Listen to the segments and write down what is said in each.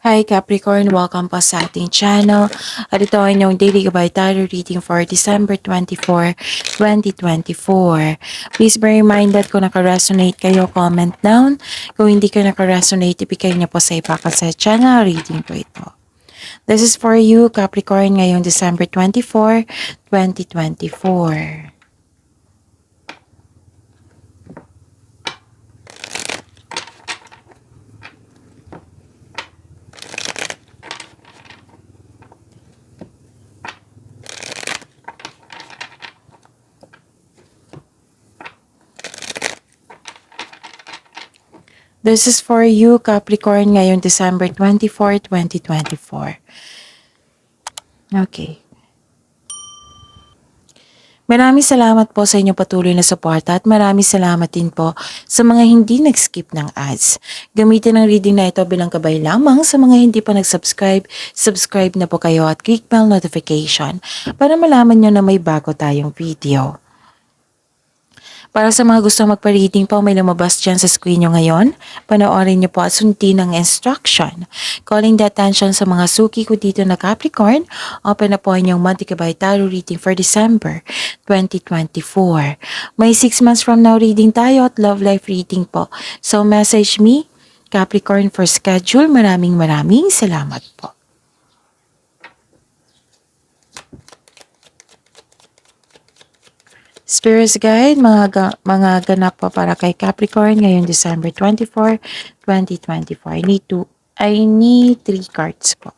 Hi Capricorn, welcome po sa ating channel. At ito ay inyong daily gabay tarot reading for December 24, 2024. Please be reminded kung naka-resonate kayo, comment down. Kung hindi ka naka-resonate, ibigay niyo po sa iba sa channel reading po ito. This is for you Capricorn ngayong December 24, 2024. This is for you, Capricorn, ngayong December 24, 2024. Okay. Maraming salamat po sa inyong patuloy na suporta at maraming salamat din po sa mga hindi nag-skip ng ads. Gamitin ang reading na ito bilang gabay lamang sa mga hindi pa nag-subscribe. Subscribe na po kayo at click bell notification para malaman nyo na may bago tayong video. Para sa mga gustong magpa-reading po, may lumabas dyan sa screen nyo ngayon. Panoorin nyo po at sundin ang instruction. Calling the attention sa mga suki ko dito na Capricorn, open na po inyong monthly gabay tarot reading for December 2024. May 6 months from now reading tayo at love life reading po. So message me, Capricorn, for schedule. Maraming salamat po. Spirits Guide, mga ganap po para kay Capricorn ngayong December 24, 2024. I need 3 cards po.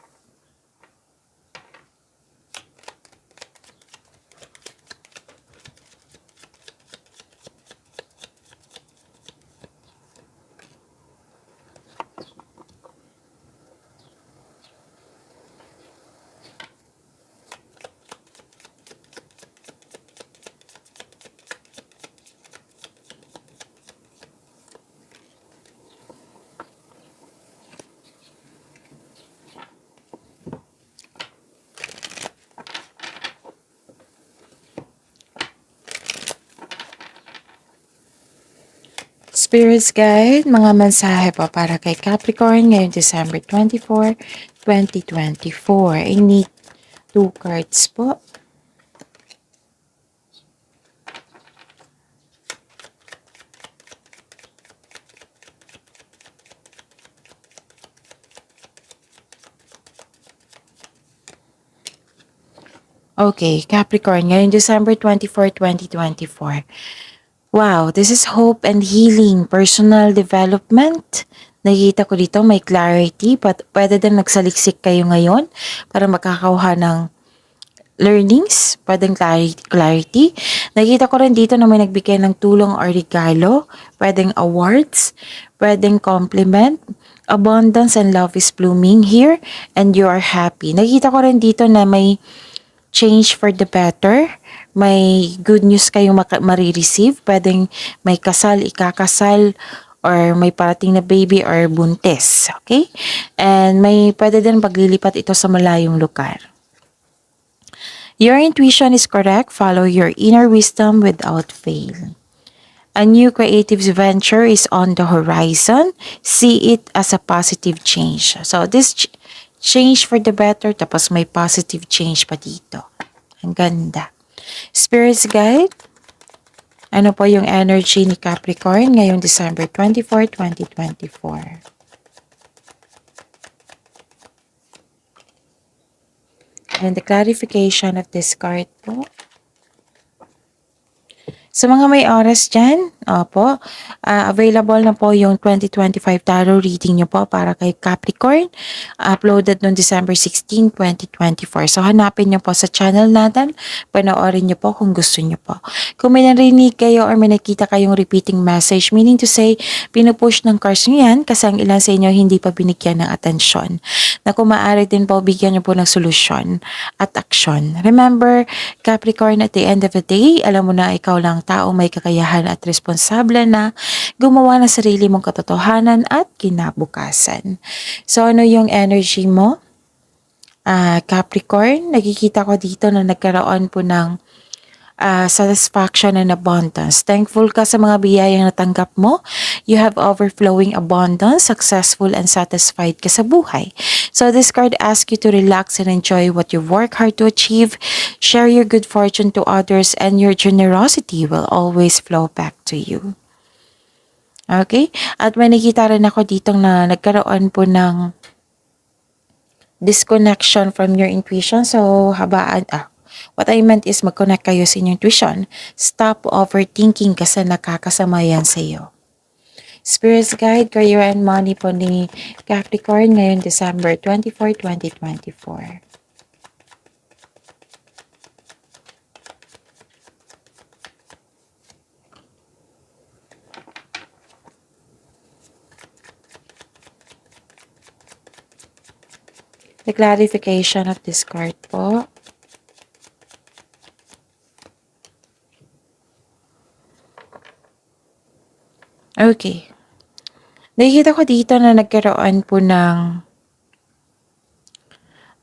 Spirits Guide, mga mensahe po para kay Capricorn ngayong December 24, 2024. I need 2 cards po. Okay, Capricorn, ngayong December 24, 2024. Wow, this is hope and healing, personal development. Nakikita ko dito may clarity, but pwede din nagsaliksik kayo ngayon para makakakuha ng learnings, pwedeng clarity. Nakikita ko rin dito na may nagbigay ng tulong or regalo, pwedeng awards, pwedeng compliment, abundance and love is blooming here, and you are happy. Nakikita ko rin dito na may change for the better. May good news kayong marireceive. Pwedeng may kasal, ikakasal, or may parating na baby or buntis. Okay? And may pwede din paglilipat ito sa malayong lugar. Your intuition is correct. Follow your inner wisdom without fail. A new creative venture is on the horizon. See it as a positive change. So this change for the better, tapos may positive change pa dito. Ang ganda. Spirits Guide, ano po yung energy ni Capricorn ngayong December 24, 2024? And the clarification of this card po. Sa mga may oras dyan, opo, available na po yung 2025 tarot reading nyo po para kay Capricorn. Uploaded noong December 16, 2024. So, hanapin nyo po sa channel natin. Panoorin nyo po kung gusto nyo po. Kung may narinig kayo or may nakita kayong repeating message, meaning to say, pinupush ng cards nyo yan kasi ang ilan sa inyo hindi pa binigyan ng atensyon. Na kung maaari din po, bigyan nyo po ng solusyon at aksyon. Remember, Capricorn, at the end of the day, alam mo na ikaw lang tao may kakayahan at responsable na gumawa ng sarili mong katotohanan at kinabukasan. So, ano yung energy mo? Capricorn, nakikita ko dito na nagkaroon po ng satisfaction and abundance. Thankful ka sa mga biyayang natanggap mo. You have overflowing abundance, successful and satisfied ka sa buhay. So this card asks you to relax and enjoy what you work hard to achieve. Share your good fortune to others and your generosity will always flow back to you. Okay? At may nakita rin ako dito na nagkaroon po ng disconnection from your intuition. So, what I meant is mag-connect kayo sa inyong intuition. Stop overthinking kasi nakakasama yan sa iyo. Spirit's Guide, Career and Money po ni Capricorn ngayon December 24, 2024. The clarification of this card po. Okay. Nakikita ko dito na nagkaroon po ng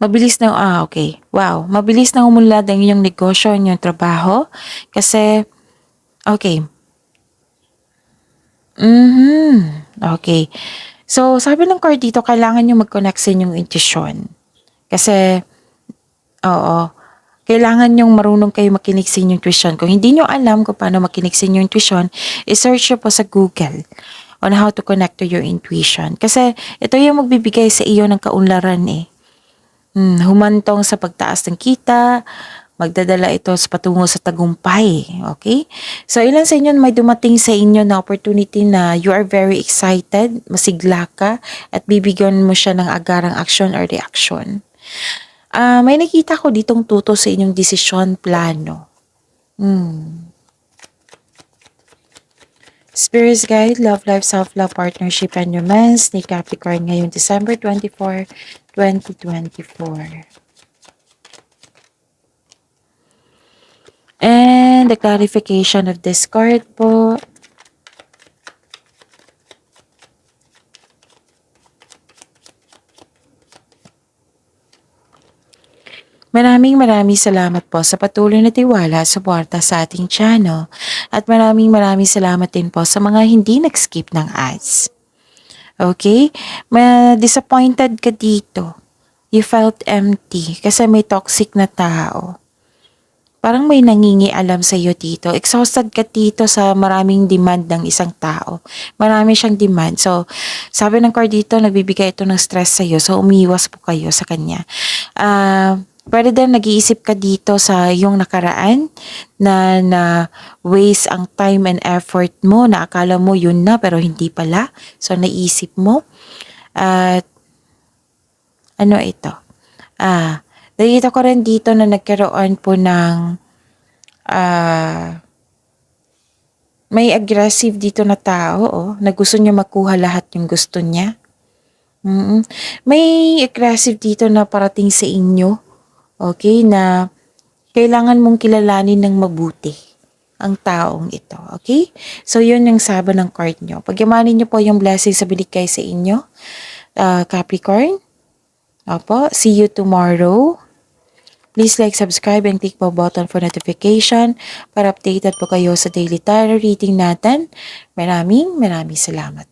mabilis na, okay. Wow. Mabilis na umunlad ang inyong negosyo, ang inyong trabaho. Kasi, okay. Okay. So, sabi ng card dito, kailangan nyo mag-connect sa inyong intuition. Kasi, kailangan nyong marunong kayo makinig sa inyong intuition. Kung hindi nyo alam kung paano makinig sa inyong intuition, i-search nyo po sa Google on how to connect to your intuition. Kasi, ito yung magbibigay sa iyo ng kaunlaran eh. Humantong sa pagtaas ng kita, magdadala ito sa patungo sa tagumpay. Okay? So, ilan sa inyo may dumating sa inyo na opportunity na you are very excited, masigla ka, at bibigyan mo siya ng agarang action or reaction. May nakita ko ditong tuto sa inyong desisyon, plano. Spirit's Guide, Love Life, Self-Love, Partnership, and Romance ni Capricorn ngayong December 24, 2024. And the clarification of this card po. Maraming salamat po sa patuloy na tiwala at suporta sa ating channel. At maraming salamat din po sa mga hindi nag-skip ng ads. Okay? Disappointed ka dito. You felt empty kasi may toxic na tao. Parang may nangingialam sa iyo dito. Exhausted ka dito sa maraming demand ng isang tao. Marami siyang demand. So, sabi ng card dito, nagbibigay ito ng stress sa iyo. So, umiwas po kayo sa kanya. Pwede din nag-iisip ka dito sa iyong nakaraan na waste ang time and effort mo na akala mo yun na pero hindi pala. So, naisip mo. At ano ito? Nakita ko rin dito na nagkaroon po ng may aggressive dito na tao na gusto niya makuha lahat yung gusto niya. May aggressive dito na parating sa inyo. Okay, na kailangan mong kilalanin ng mabuti ang taong ito. Okay? So, yun yung saba ng card nyo. Pagyamanin nyo po yung blessings sa binigay sa inyo. Capricorn. Opo, see you tomorrow. Please like, subscribe, and click po button for notification para updated po kayo sa daily tarot reading natin. Maraming salamat.